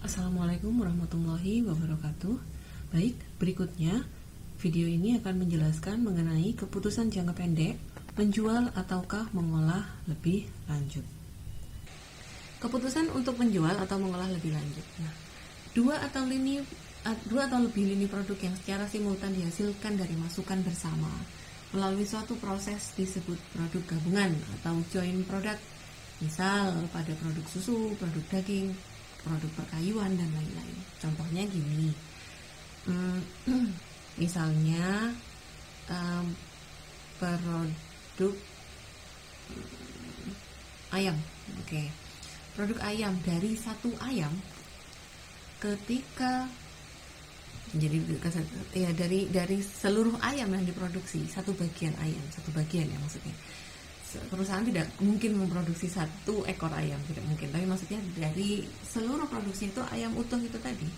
Assalamualaikum warahmatullahi wabarakatuh. Baik, berikutnya video ini akan menjelaskan mengenai keputusan jangka pendek menjual ataukah mengolah lebih lanjut. Keputusan untuk menjual atau mengolah lebih lanjut. Nah, dua atau lebih lini produk yang secara simultan dihasilkan dari masukan bersama melalui suatu proses disebut produk gabungan atau joint product. Misal pada produk susu, produk daging, produk perkayuan, dan lain-lain. Contohnya gini, misalnya produk ayam. Oke. Produk ayam, dari satu ayam ketika dari seluruh ayam yang diproduksi, satu bagian ya maksudnya. Perusahaan tidak mungkin memproduksi satu ekor ayam, tidak mungkin, tapi maksudnya dari seluruh produksi itu ayam utuh itu tadi,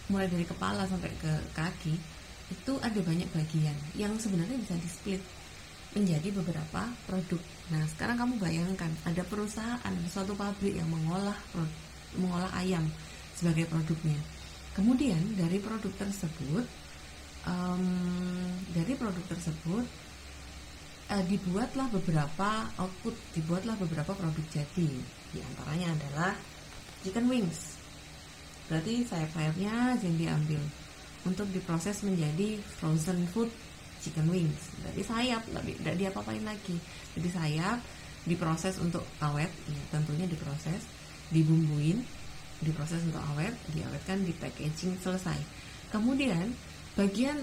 mulai dari kepala sampai ke kaki, itu ada banyak bagian yang sebenarnya bisa di-split menjadi beberapa produk. Nah, sekarang kamu bayangkan ada perusahaan, suatu pabrik yang mengolah ayam sebagai produknya. Kemudian dari produk tersebut dibuatlah beberapa output, dibuatlah beberapa produk jadi. Di antaranya adalah chicken wings. Berarti sayap-sayapnya yang diambil untuk diproses menjadi frozen food chicken wings. Berarti sayap, tidak diapa-apain lagi. Jadi sayap diproses untuk awet, ya, tentunya diproses, dibumbuin, diproses untuk awet, diawetkan, di packaging, selesai. Kemudian bagian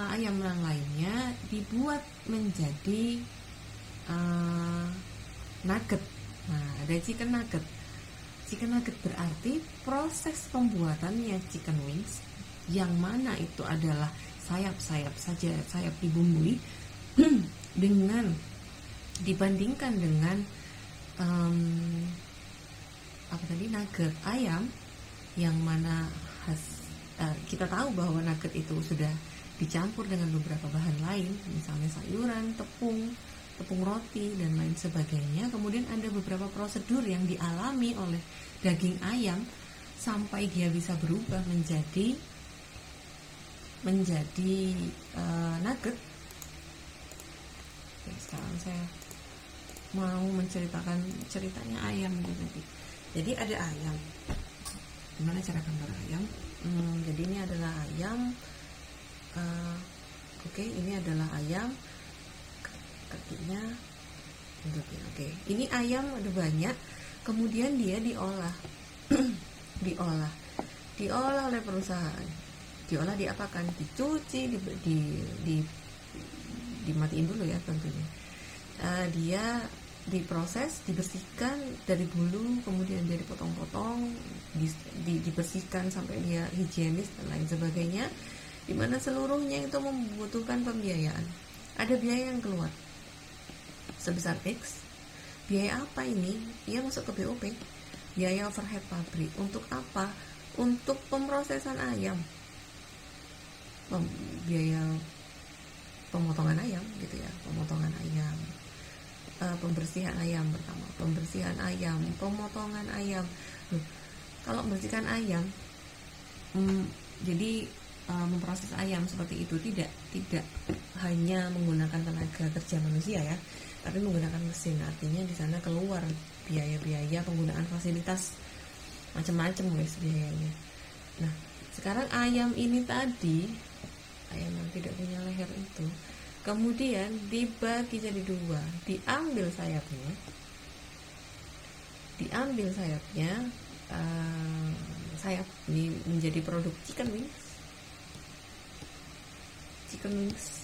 ayam yang lainnya dibuat menjadi nugget. Nah, ada chicken nugget. Chicken nugget berarti proses pembuatannya chicken wings, yang mana itu adalah sayap-sayap saja, sayap dibumbui dengan dibandingkan dengan nugget ayam, yang mana kita tahu bahwa nugget itu sudah dicampur dengan beberapa bahan lain, misalnya sayuran, tepung roti, dan lain sebagainya. Kemudian ada beberapa prosedur yang dialami oleh daging ayam sampai dia bisa berubah menjadi nugget. Oke, sekarang saya mau menceritakan ceritanya ayam itu. Jadi ada ayam. Gimana cara gambar ayam? Jadi ini adalah ayam. Ini adalah ayam, kakinya bentuknya. Ini ayam ada banyak. Kemudian dia diolah, diolah oleh perusahaan. Diolah diapakan? Dicuci, dimatiin dulu ya tentunya. Dia diproses, dibersihkan dari bulu, kemudian dia dipotong-potong, dibersihkan sampai dia higienis dan lain sebagainya, dimana seluruhnya itu membutuhkan pembiayaan. Ada biaya yang keluar sebesar X. Biaya apa ini? Ia masuk ke BOP, biaya overhead pabrik. Untuk apa? Untuk pemrosesan ayam, biaya pemotongan ayam gitu ya, pemotongan ayam, pembersihan ayam pertama, pembersihan ayam, pemotongan ayam. Kalau membersihkan ayam, jadi memproses ayam seperti itu tidak hanya menggunakan tenaga kerja manusia ya, tapi menggunakan mesin. Artinya di sana keluar biaya-biaya penggunaan fasilitas macam-macam biayanya. Nah, sekarang ayam ini tadi, ayam yang tidak punya leher itu, kemudian dibagi jadi dua, diambil sayapnya, sayap ini menjadi produk chicken wings, chicken wings.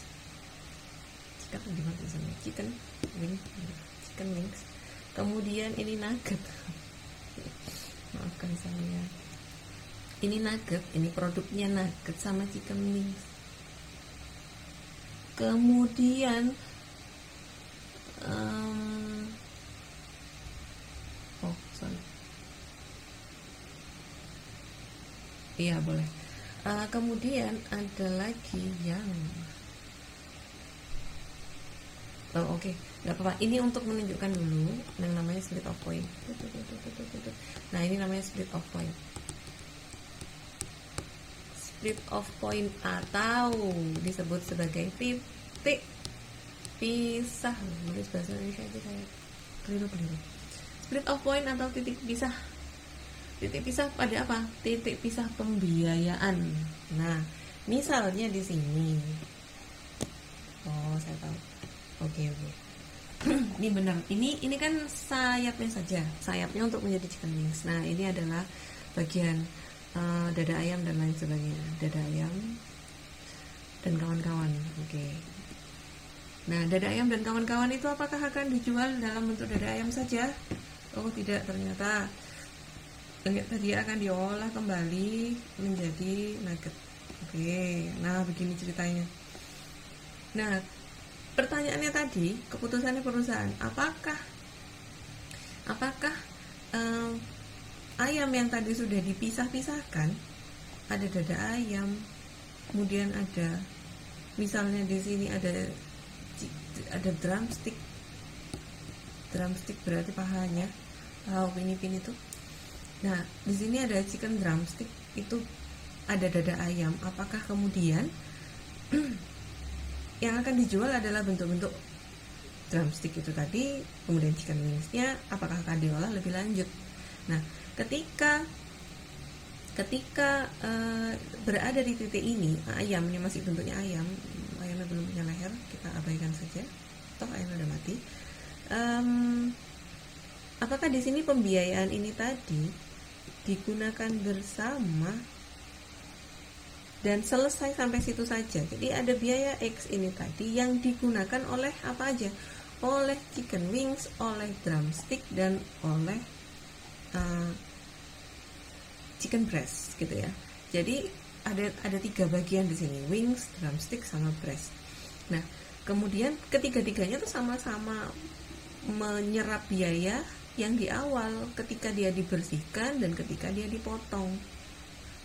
Kemudian ini nugget, maafkan saya, ini nugget, ini produknya nugget sama chicken wings. Kemudian iya boleh. Kemudian ada lagi yang nggak apa-apa. Ini untuk menunjukkan dulu yang namanya split of point. Nah, ini namanya split of point. split off point atau disebut sebagai titik pisah. Nulis bahasa Indonesia aja saya keliru. Split off point atau titik pisah. Titik pisah pada apa? Titik pisah pembiayaan. Nah, misalnya di sini. Oh, saya tahu. Oke. Ini benar. Ini kan sayapnya saja. Sayapnya untuk menjadi chicken wings. Nah, ini adalah bagian dada ayam dan lain sebagainya. Dada ayam dan kawan-kawan. Oke. Nah, dada ayam dan kawan-kawan itu apakah akan dijual dalam bentuk dada ayam saja? Oh, tidak, ternyata dia akan diolah kembali menjadi nugget. Oke, nah begini ceritanya. Nah, pertanyaannya tadi, keputusannya perusahaan, apakah ayam yang tadi sudah dipisah-pisahkan, ada dada ayam, kemudian ada, misalnya di sini ada drumstick berarti pahanya, pin itu. Nah, di sini ada chicken drumstick, itu ada dada ayam. Apakah kemudian yang akan dijual adalah bentuk-bentuk drumstick itu tadi, kemudian chicken wingsnya apakah akan diolah lebih lanjut? Nah, ketika berada di titik ini, ayam ini masih bentuknya ayamnya belum punya leher, kita abaikan saja, toh ayamnya udah mati. Apakah di sini pembiayaan ini tadi digunakan bersama dan selesai sampai situ saja? Jadi ada biaya X ini tadi yang digunakan oleh apa aja? Oleh chicken wings, oleh drumstick, dan oleh chicken breast gitu ya. Jadi ada 3 bagian di sini, wings, drumstick, sama breast. Nah, kemudian ketiga-tiganya tuh sama-sama menyerap biaya yang di awal ketika dia dibersihkan dan ketika dia dipotong.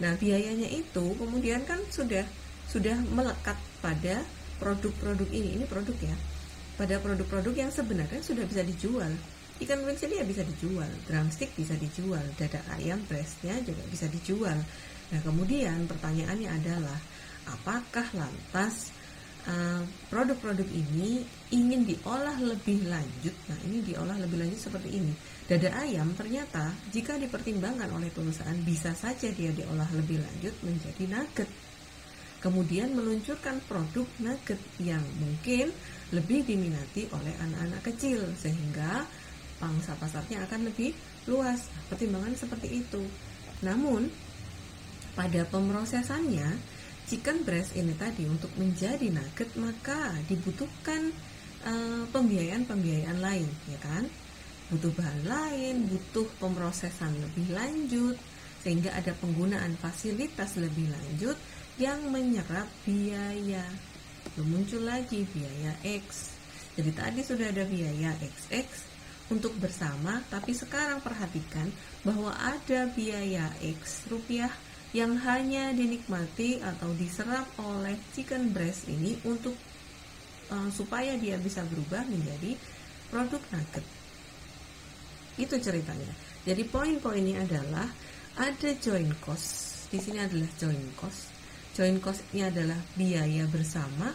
Nah, biayanya itu kemudian kan sudah melekat pada produk-produk ini produk ya, pada produk-produk yang sebenarnya sudah bisa dijual. Ikan wings dia bisa dijual, drumstick bisa dijual, dada ayam breastnya juga bisa dijual. Nah, kemudian pertanyaannya adalah apakah lantas produk-produk ini ingin diolah lebih lanjut? Nah, ini diolah lebih lanjut seperti ini. Dada ayam ternyata jika dipertimbangkan oleh perusahaan bisa saja dia diolah lebih lanjut menjadi nugget. Kemudian meluncurkan produk nugget yang mungkin lebih diminati oleh anak-anak kecil sehingga pangsa pasarnya akan lebih luas. Pertimbangan seperti itu. Namun pada pemrosesannya chicken breast ini tadi untuk menjadi nugget maka dibutuhkan pembiayaan lain, ya kan? Butuh bahan lain, butuh pemrosesan lebih lanjut, sehingga ada penggunaan fasilitas lebih lanjut yang menyerap biaya. Muncul lagi biaya X. Jadi tadi sudah ada biaya XX untuk bersama, tapi sekarang perhatikan bahwa ada biaya X rupiah yang hanya dinikmati atau diserap oleh chicken breast ini untuk supaya dia bisa berubah menjadi produk nugget. Itu ceritanya. Jadi poin-poinnya adalah ada joint cost. Di sini adalah joint cost. Joint cost ini adalah biaya bersama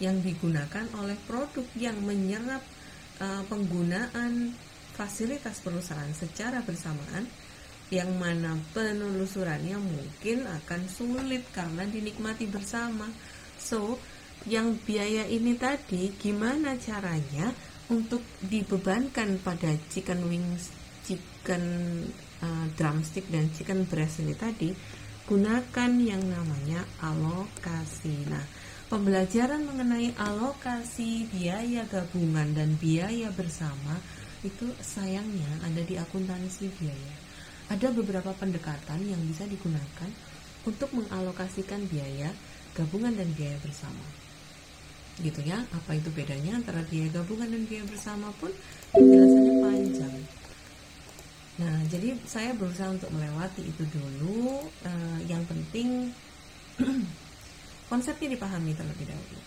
yang digunakan oleh produk yang menyerap penggunaan fasilitas perusahaan secara bersamaan, yang mana penelusurannya mungkin akan sulit karena dinikmati bersama. So, yang biaya ini tadi gimana caranya untuk dibebankan pada chicken wings, chicken drumstick, dan chicken breast ini tadi? Gunakan yang namanya alokasi. Nah, pembelajaran mengenai alokasi biaya gabungan dan biaya bersama itu sayangnya ada di akuntansi biaya. Ada beberapa pendekatan yang bisa digunakan untuk mengalokasikan biaya gabungan dan biaya bersama. Gitu ya, apa itu bedanya antara biaya gabungan dan biaya bersama pun penjelasannya panjang. Nah, jadi saya berusaha untuk melewati itu dulu. Yang penting konsepnya dipahami terlebih dahulu.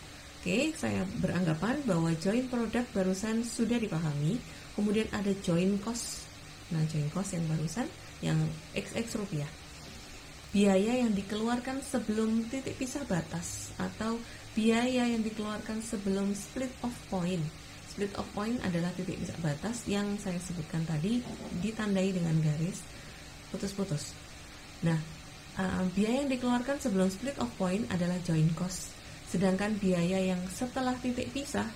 Oke, saya beranggapan bahwa joint product barusan sudah dipahami. Kemudian ada joint cost. Nah, joint cost yang barusan yang XX rupiah. biaya yang dikeluarkan sebelum titik pisah batas atau biaya yang dikeluarkan sebelum split off point. Split off point adalah titik pisah batas yang saya sebutkan tadi, ditandai dengan garis putus-putus. Nah, biaya yang dikeluarkan sebelum split off point adalah joint cost, sedangkan biaya yang setelah titik pisah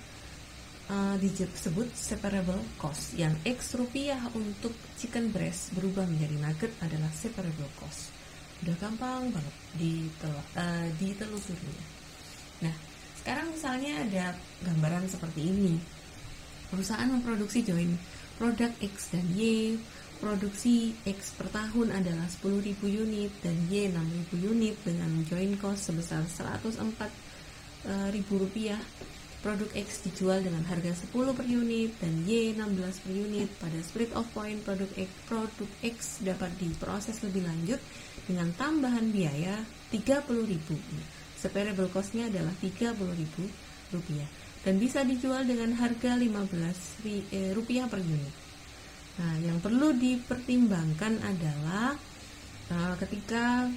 disebut separable cost. Yang X rupiah untuk chicken breast berubah menjadi nugget adalah separable cost. Udah gampang banget ditelusurinya. Nah, sekarang misalnya ada gambaran seperti ini. Perusahaan memproduksi joint produk X dan Y. Produksi X per tahun adalah 10.000 unit dan Y 6.000 unit dengan joint cost sebesar 104.000 rupiah. Produk X dijual dengan harga 10 per unit dan Y 16 per unit. Pada split off point, produk X dapat diproses lebih lanjut dengan tambahan biaya 30.000. Separable cost-nya adalah 30.000 rupiah dan bisa dijual dengan harga 15 rupiah per unit. Nah, yang perlu dipertimbangkan adalah ketika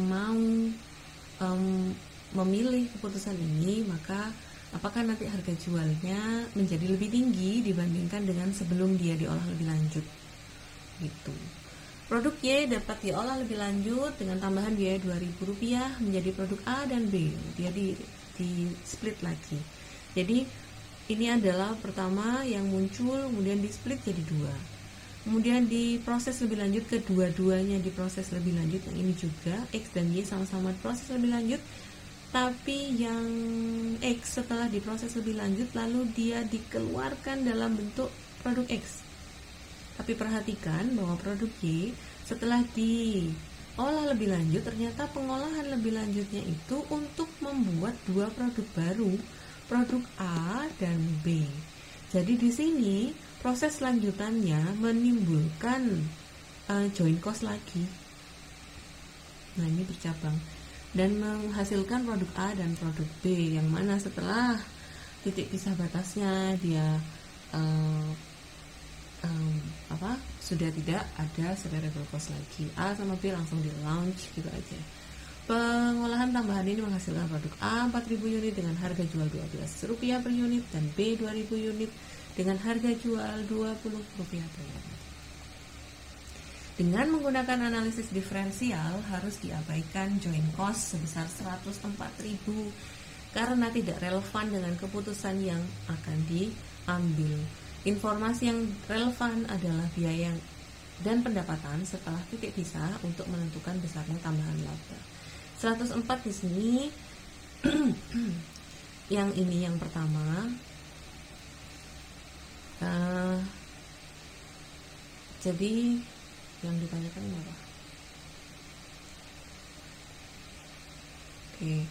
mau memilih keputusan ini, maka apakah nanti harga jualnya menjadi lebih tinggi dibandingkan dengan sebelum dia diolah lebih lanjut gitu. Produk Y dapat diolah lebih lanjut dengan tambahan biaya Rp2.000 menjadi produk A dan B. Dia di split lagi. Jadi ini adalah pertama yang muncul, kemudian di split jadi 2. Kemudian diproses lebih lanjut, kedua-duanya diproses lebih lanjut. Yang ini juga X dan Y sama-sama diproses lebih lanjut. Tapi yang X setelah diproses lebih lanjut lalu dia dikeluarkan dalam bentuk produk X. Tapi perhatikan bahwa produk Y setelah diolah lebih lanjut, ternyata pengolahan lebih lanjutnya itu untuk membuat 2 produk baru, produk A dan B. Jadi di sini proses lanjutannya menimbulkan joint cost lagi. Nah, ini bercabang dan menghasilkan produk A dan produk B, yang mana setelah titik pisah batasnya dia sudah tidak ada separable cost lagi. A sama B langsung di launch gitu aja. Pengolahan tambahan ini menghasilkan produk A 4.000 unit dengan harga jual Rp12 per unit dan B 2.000 unit dengan harga jual Rp20 per unit. Dengan menggunakan analisis diferensial harus diabaikan joint cost sebesar 104.000 karena tidak relevan dengan keputusan yang akan diambil. Informasi yang relevan adalah biaya dan pendapatan setelah titik pisah untuk menentukan besarnya tambahan laba. 104 di sini yang ini yang pertama. Jadi yang ditanyakan apa? Oke.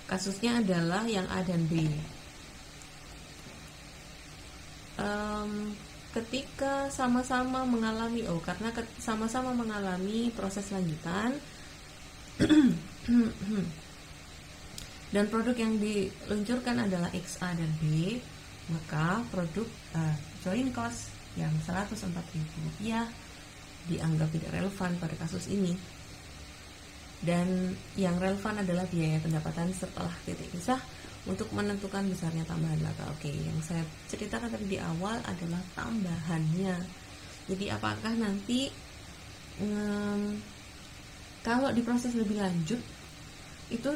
Kasusnya adalah yang A dan B. Ketika sama-sama mengalami sama-sama mengalami proses lanjutan dan produk yang diluncurkan adalah X, A dan B, maka produk joint cost yang Rp104.000 dianggap tidak relevan pada kasus ini. Dan yang relevan adalah biaya pendapatan setelah titik pisah untuk menentukan besarnya tambahan laba. Oke, yang saya ceritakan tadi di awal adalah tambahannya. Jadi apakah nanti kalau diproses lebih lanjut itu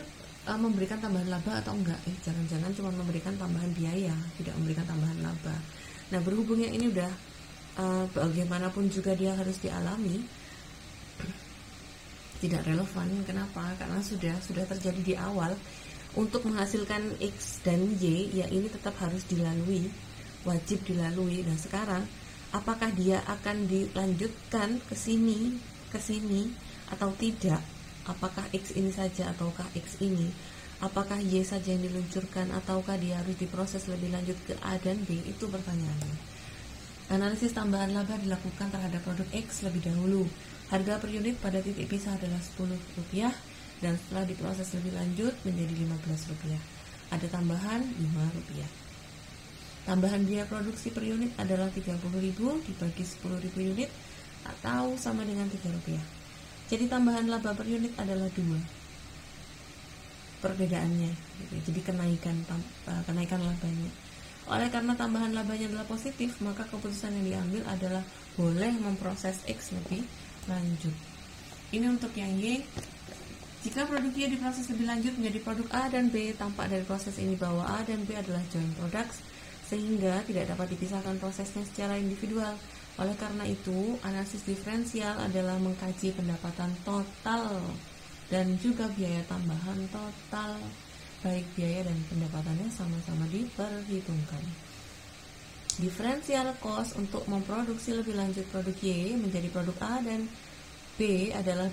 memberikan tambahan laba atau enggak? Jangan-jangan cuma memberikan tambahan biaya, tidak memberikan tambahan laba. Nah, berhubung yang ini udah bagaimanapun juga dia harus dialami, tidak relevan. Kenapa? Karena sudah terjadi di awal. Untuk menghasilkan X dan Y, ya ini tetap harus dilalui, wajib dilalui. Nah, sekarang apakah dia akan dilanjutkan ke sini atau tidak? Apakah X ini saja ataukah X ini? Apakah Y saja yang diluncurkan ataukah dia harus diproses lebih lanjut ke A dan B? Itu pertanyaannya. Analisis tambahan laba dilakukan terhadap produk X lebih dahulu. Harga per unit pada titik pisah adalah Rp10 dan setelah diproses lebih lanjut menjadi Rp15. Ada tambahan Rp5. Tambahan biaya produksi per unit adalah Rp30.000 dibagi 10.000 unit atau sama dengan Rp3. Jadi tambahan laba per unit adalah 2 perbedaannya gitu. Jadi kenaikan labanya. Oleh karena tambahan labanya adalah positif, maka keputusan yang diambil adalah boleh memproses X lebih lanjut. Ini untuk yang Y. Jika produk Y diproses lebih lanjut menjadi produk A dan B, tampak dari proses ini bahwa A dan B adalah joint products, sehingga tidak dapat dipisahkan prosesnya secara individual. Oleh karena itu, analisis diferensial adalah mengkaji pendapatan total dan juga biaya tambahan total, baik biaya dan pendapatannya sama-sama diperhitungkan. Differential cost untuk memproduksi lebih lanjut produk Y menjadi produk A dan B adalah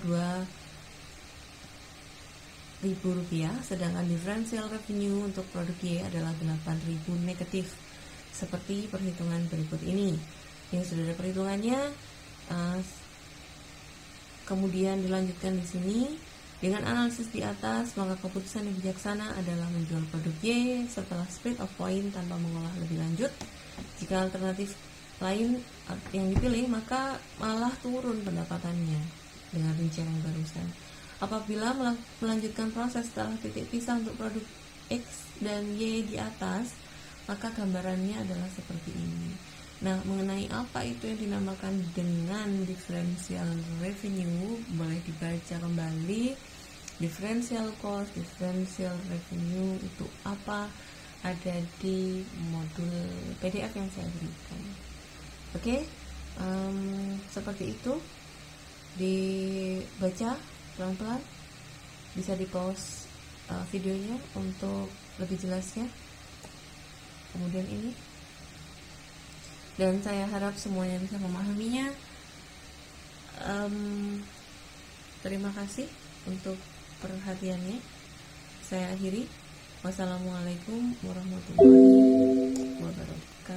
Rp2.000, sedangkan differential revenue untuk produk Y adalah Rp8.000 negatif, seperti perhitungan berikut ini. Ini sudah ada perhitungannya. Kemudian dilanjutkan di sini. Dengan analisis di atas, maka keputusan yang bijaksana adalah menjual produk Y setelah split of point tanpa mengolah lebih lanjut. Jika alternatif lain yang dipilih, maka malah turun pendapatannya dengan rincian yang barusan. Apabila melanjutkan proses setelah titik pisah untuk produk X dan Y di atas, maka gambarannya adalah seperti ini. Nah, mengenai apa itu yang dinamakan dengan differential revenue, boleh dibaca kembali. Differential cost, differential revenue itu apa? Ada di modul PDF yang saya berikan. Oke, seperti itu. Dibaca pelan-pelan, bisa di pause videonya untuk lebih jelasnya. Kemudian ini, dan saya harap semuanya bisa memahaminya. Terima kasih untuk perhatiannya. Saya akhiri. Wassalamualaikum warahmatullahi wabarakatuh.